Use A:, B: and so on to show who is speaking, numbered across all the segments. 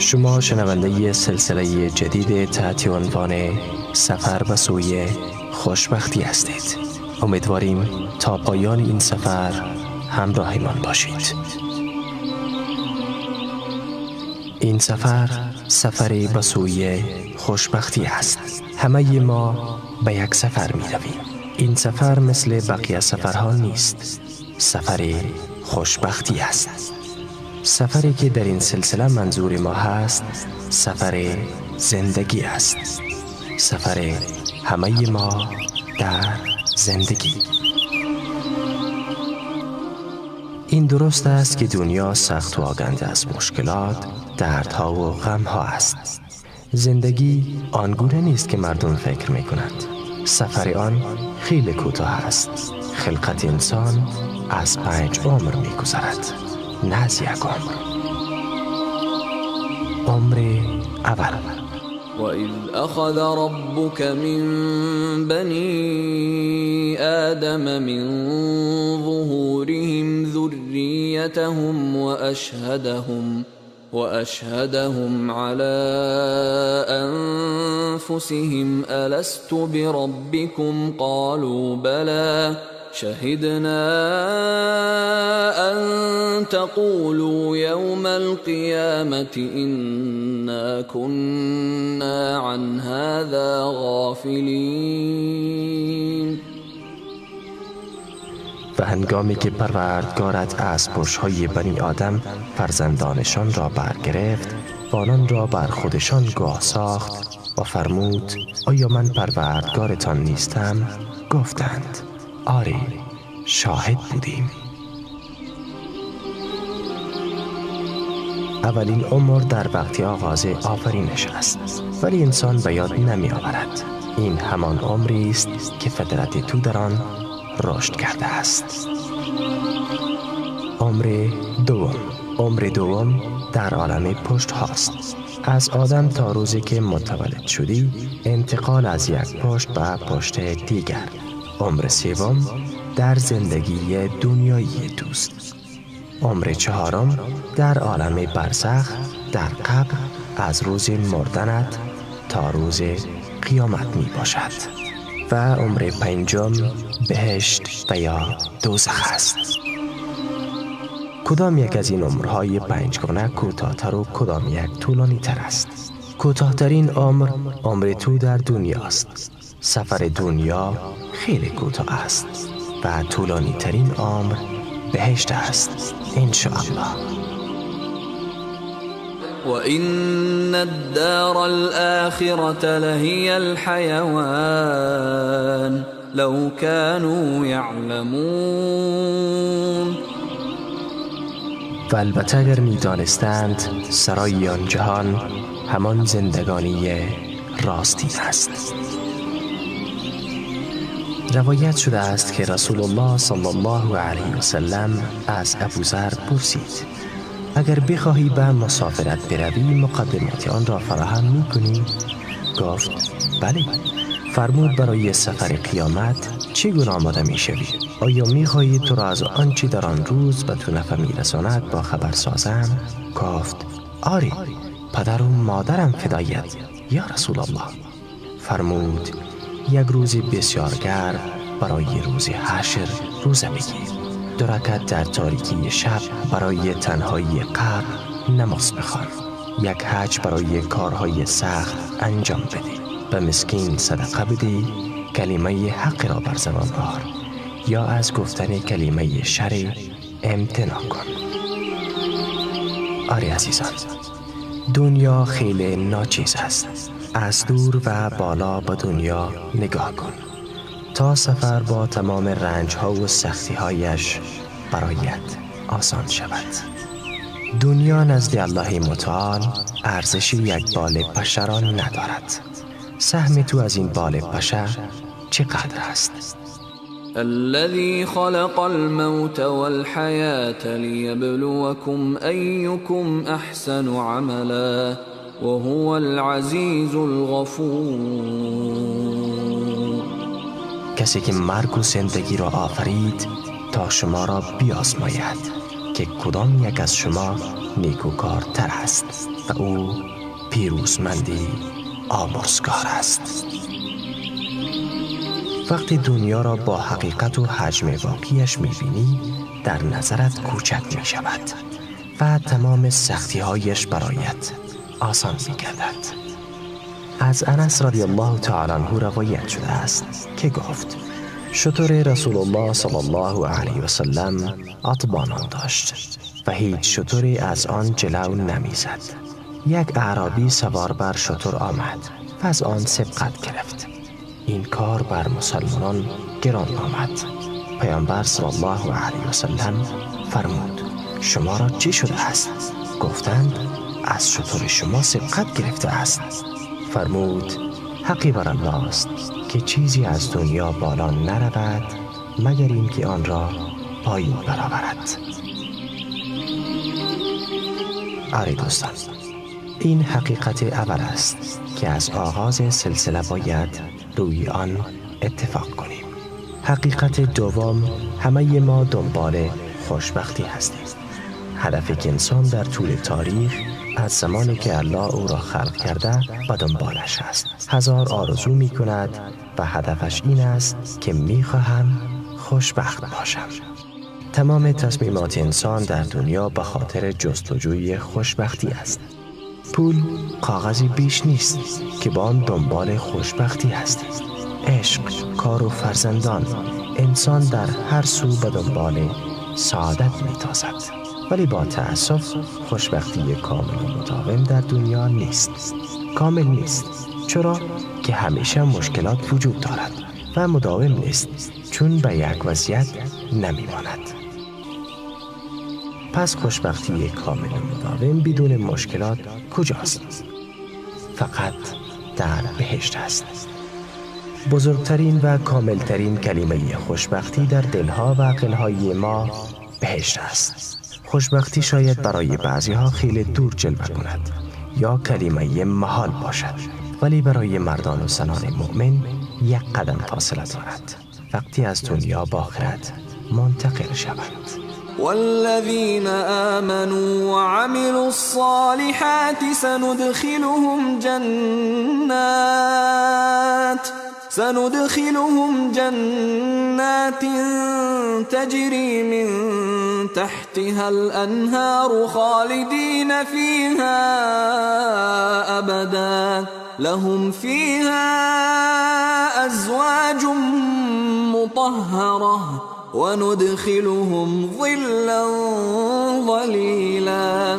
A: شما شنونده سلسله جدید تحت عنوان سفر به سوی خوشبختی هستید. امیدواریم تا پایان این سفر همراهمان باشید. این سفر سفری به سوی خوشبختی است. همه ما به یک سفر می رویم. این سفر مثل بقیه سفرها نیست. سفر خوشبختی است. سفری که در این سلسله منظور ما هست سفر زندگی است. سفر همه ما در زندگی. این درست است که دنیا سخت و آگنده از مشکلات، دردها و غمها است. زندگی آنگونه نیست که مردم فکر می کنند. سفر آن خیلی کوتاه است. خلقت انسان از 5 عمر می گذرد، نه از 1 عمر. عمر اول.
B: وَإِذْ أَخَذَ رَبُّكَ مِنْ بَنِي آدَمَ مِنْ ظُهُورِهِمْ ذُرِّيَّتَهُمْ وَأَشْهَدَهُمْ عَلَى أَنفُسِهِمْ أَلَسْتُ بِرَبِّكُمْ قَالُوا بَلَى شَهِدْنَا أَن تَقُولُوا يَوْمَ الْقِيَامَةِ إِنَّا كُنَّا عَنْ هَذَا غَافِلِينَ.
A: و هنگامی که پروردگارت از پشت‌های بنی آدم فرزندانشان را برگرفت و آنان را بر خودشان گواه ساخت و فرمود آیا من پروردگارتان نیستم؟ گفتند آری، شاهد بودیم. اولین عمر در وقتی آغاز آفرینش است، ولی انسان به یاد نمی آورد. این همان عمری است که فطرت تو در آن رشد کرده است. عمر دوم در عالم پشت هاست. از آدم تا روزی که متولد شدی انتقال از یک پشت به پشت دیگر. عمر سوم در زندگی دنیایی توست. عمر 4 در عالم برزخ، در قبر، از روز مردنت تا روز قیامت می باشد. و عمر 5 بهشت و یا دوزخ است. کدام یک از این عمرهای 5 گانه کوتاه‌تر و کدام یک طولانی تر است؟ کوتاه‌ترین عمر تو در دنیا است. سفر دنیا خیلی کوتاه است و طولانی ترین عمر بهشت است انشاءالله.
B: وَإِنَّ الدَّارَ الْآخِرَةَ لَهِيَ الْحَيَوَانُ لَوْ كَانُوا يَعْلَمُونَ.
A: و البته اگر می دانستند سرای آن جهان همان زندگانی راستی است. روایت شده است که رسول الله صلی الله علیه و سلم از ابوذر پرسید اگر بخواهی به مسافرت بروی مقدمات آن را فراهم می‌کنی؟ گفت بله. فرمود برای سفر قیامت چگونه آماده می‌شوی؟ آیا می‌خواهی تو را از آنچه در آن روز به تو نفع می‌رساند با خبر سازم؟ گفت آری، پدر و مادرم فدایت یا رسول الله. فرمود یک روز بسیار گرم برای روز حشر روزه بگیر. 2 رکعت در تاریکی شب برای تنهایی قبر نماز بخوان. 1 حج برای کارهای سخت انجام بده. به مسکین صدقه بده. کلمه حق را بر زبان آر یا از گفتن کلمه شر امتناع کن. آری عزیزان، دنیا خیلی ناچیز است. از دور و بالا به دنیا نگاه کن تا سفر با تمام رنج‌ها و سختی‌هایش برایت آسان شود. دنیا نزد الله متعال ارزش یک بال پشه را ندارد. سهم تو از این بال پشه چقدر است؟
B: الذي خلق الموت والحياة ليبلوكم أيكم أحسن عملا وهو العزيز الغفور.
A: کسی که مرگ و زندگی را آفرید تا شما را بیازماید که کدام یک از شما نیکوکارتر است و او پیروزمندی آمرزگار است. وقتی دنیا را با حقیقت و حجم واقعیش می‌بینی، در نظرت کوچک می‌شود و تمام سختی‌هایش برایت آسان می‌گردد. از انس رضی الله تعالی عنه روایت شده است که گفت: شتر رسول الله صلی الله علیه و سلم اتبانان داشت و هیچ شتری از آن جلو نمیزد. یک اعرابی سوار بر شتر آمد و از آن سبقت گرفت. این کار بر مسلمانان گران آمد. پیامبر صلی الله علیه و سلم فرمود: شما را چه شده است؟ گفتند: از شتر شما سبقت گرفته است. فرمود: حقی بر الله است که چیزی از دنیا بالا نرود مگر اینکه آن را پایین برآورد. آری دوستان، این حقیقت اول است که از آغاز سلسله باید روی آن اتفاق کنیم. حقیقت دوم، همه ما دنبال خوشبختی هستیم. هدفی که انسان در طول تاریخ از زمانی که الله او را خلق کرده و دنبالش است. هزار آرزو می کند و هدفش این است که می خواهم خوشبخت باشم. تمام تصمیمات انسان در دنیا به خاطر جستجوی خوشبختی است. پول کاغذی بیش نیست که با آن دنبال خوشبختی است. عشق، کار و فرزندان، انسان در هر سو به دنبال سعادت می تازد. ولی با تأسف خوشبختی کامل و مداوم در دنیا نیست. کامل نیست چرا که همیشه مشکلات وجود دارد و مداوم نیست چون به یک وضعیت نمیماند. پس خوشبختی کامل و مداوم بدون مشکلات کجاست؟ فقط در بهشت است. بزرگترین و کاملترین کلمه خوشبختی در دلها و عقلهای ما بهشت است. خوشبختی شاید برای بعضی‌ها خیلی دور جلوه کند یا کلمه محال باشد، ولی برای مردان و زنان مؤمن یک قدم فاصله دارد وقتی از دنیا به آخرت منتقل شوند.
B: والذین آمنوا وعملوا الصالحات سندخلهم جنات تجري من تحتها الأنهار خالدين فيها أبدا لهم فيها أزواج مطهرة وندخلهم ظلا ظليلا.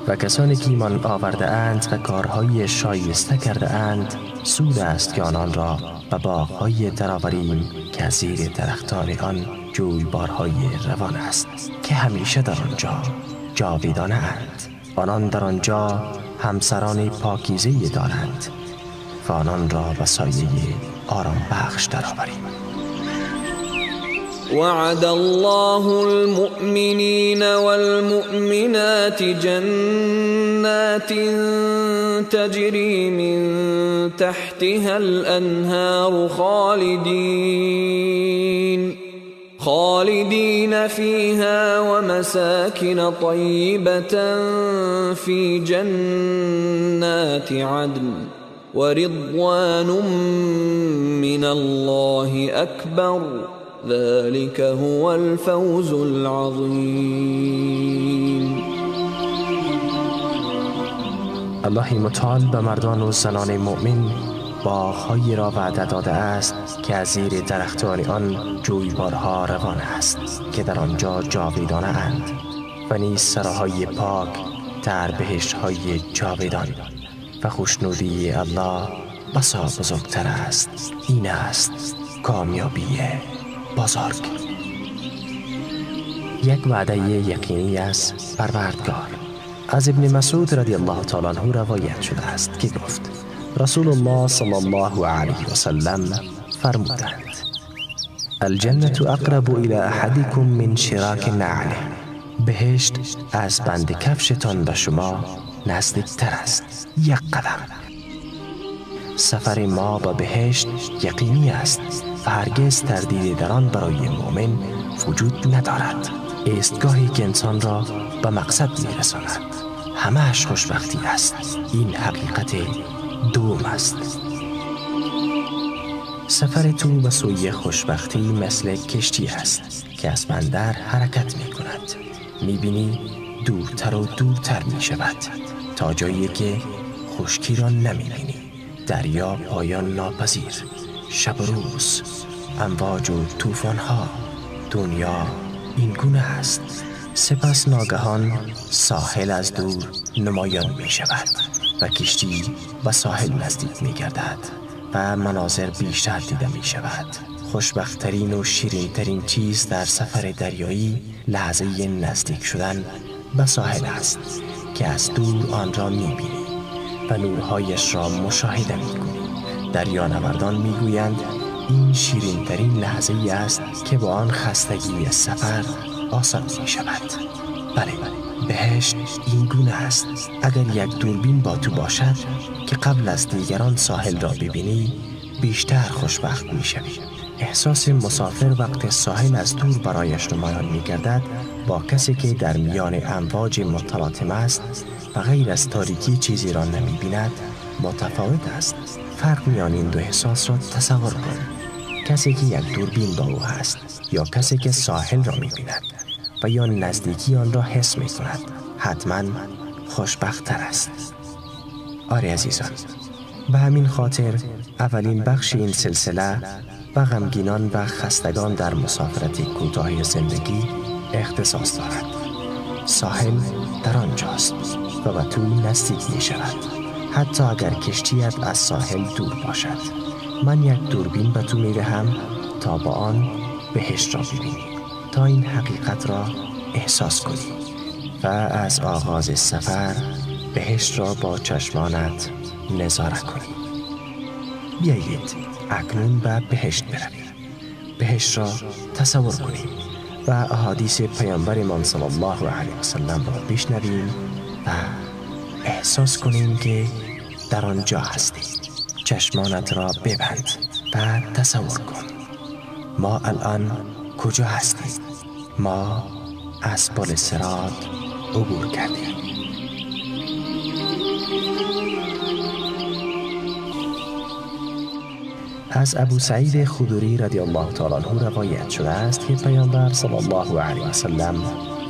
A: و کسانی که ایمان آورده اند و کارهای شایسته کرده اند، سود است که آنان را به باغ‌های درآوریم که از زیر درختان آن جویبارهای روان است که همیشه در آنجا جاویدانه اند. آنان در آنجا همسران پاکیزه دارند و آنان را به سایه آرام بخش درآوریم.
B: وعد الله المؤمنين والمؤمنات جنات تجري من تحتها الأنهار خالدين فيها ومساكن طيبة في جنات عدن ورضوان من الله أكبر ذلك هو الفوز العظیم.
A: الله متعال به مردان و زنان مؤمن باغ‌هایی را وعده داده است که از زیر درختان آن جویبارها روان است که در آنجا جاویدانه اند و نیز سراهای پاک در بهشت‌های جاویدان و خوشنودی الله بسا بزرگتر است. این است کامیابی بزرگ. یک وعده یقینی از پروردگار. از ابن مسعود رضی الله تعالی عنه روایت شده است که گفت: رسول الله صلی الله علیه و سلم فرمودند: الجنة اقرب الى احدكم من شراك نعله. بهشت از بند کفشتان به شما نزدیکتر است، یک قدم. سفر ما به بهشت یقینی است و هرگز تردید در آن برای مؤمن وجود ندارد. ایستگاهی که انسان را به مقصد میرساند. همه‌اش خوشبختی است. این حقیقت دوم است. سفر تو به سوی خوشبختی مثل کشتی است که از بندر حرکت می کند. می بینی دورتر و دورتر می شود تا جایی که خشکی را نمی بینی. دریا پایان ناپذیر، شب و روز، امواج و طوفان ها. دنیا این گونه است. سپس ناگهان ساحل از دور نمایان می شود و کشتی به ساحل نزدیک می گردد و مناظر بیشتر دیده می شود. خوشبخت‌ترین و شیرین‌ترین چیز در سفر دریایی لحظه نزدیک شدن به ساحل است که از دور آن را می بینی و نورهایش را مشاهده می کنی. دریانوردان می گویند این شیرین‌ترین لحظه است که با آن خستگی سفر آسان می شود. بله، بهشت این گونه است. اگر یک دوربین با تو باشد که قبل از دیگران ساحل را ببینی، بیشتر خوشبخت می شوی. احساس مسافر وقت ساحل از دور برایش نمایان می گردد با کسی که در میان امواج متلاطم است و غیر از تاریکی چیزی را نمی بیند متفاوت است. فرق میان این دو احساس را تصور کن. کسی که یک دوربین با او هست یا کسی که ساحل را می بیند و یا نزدیکی آن را حس می کند، حتما خوشبخت‌تر است. آره عزیزان، به همین خاطر اولین بخش این سلسله و غمگینان و خستگان در مسافرت کوتاه زندگی اختصاص دارد. ساحل در آنجاست و به تو نزدیک می شود، حتی اگر کشتیت از ساحل دور باشد. من یک دوربین به تو می دهم تا با آن بهشت را ببینی، تا این حقیقت را احساس کنی و از آغاز سفر بهشت را با چشمانت نظاره کنی. بیایید اکنون به بهشت برویم. بهشت را تصور کنیم و احادیث پیامبرمان صلی الله علیه و سلم را بشنویم و احساس کنیم که در آنجا هستیم. چشمانت را ببند و تصور کن. ما الان کجا هستیم؟ ما از پل صراط عبور کردیم. از ابو سعید خدری رضی الله تعالی عنه روایت شده است که پیامبر صلی الله علیه و سلم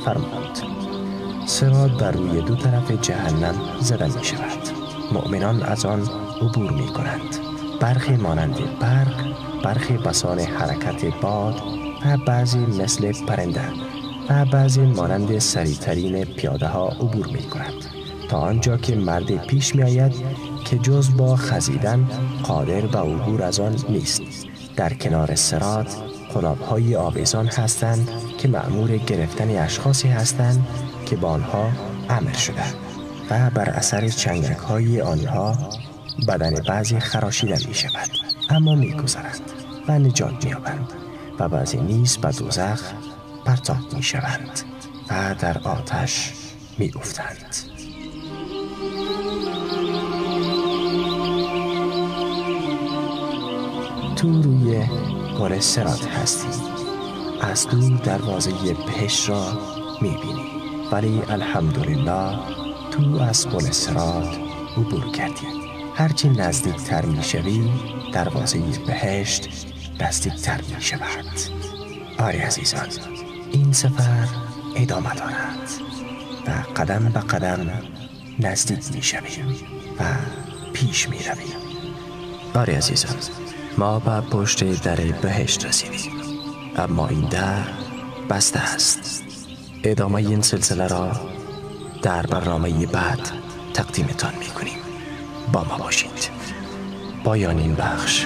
A: فرمود: صراط بر روی دو طرف جهنم زده می شود. مؤمنان از آن عبور می کنند. برخی مانند برق، برخی بسان حرکت باد و بعضی مثل پرنده و بعضی مانند سریعترین پیاده ها عبور می کنند تا آنجا که مرد پیش می آید که جز با خزیدن قادر به عبور از آن نیست. در کنار صراط قلاب‌های آویزان هستند که مأمور گرفتن اشخاصی هستند که با آنها امر شده و بر اثر چنگک‌های آنها بدن بعضی خراشیده می شود، اما می گذرند و نجات می یابند و بعضی نیز به دوزخ پرتاب می شوند و در آتش می افتند. تو روی پل صراط هستی. از دور دروازه بهشت را می بینی، ولی الحمدلله تو از پل صراط عبور کردی. هرچی نزدیک تر می شوی دروازه بهشت نزدیک تر می شود. آره عزیزان، این سفر ادامه دارد و قدم به قدم نزدیک می شویم و پیش می رویم. آره عزیزان، ما به پشت در بهشت رسیدیم، اما این در بسته است. ادامه این سلسله را در برنامه بعد تقدیمتان می کنیم. با ما باشید. پایان این بخش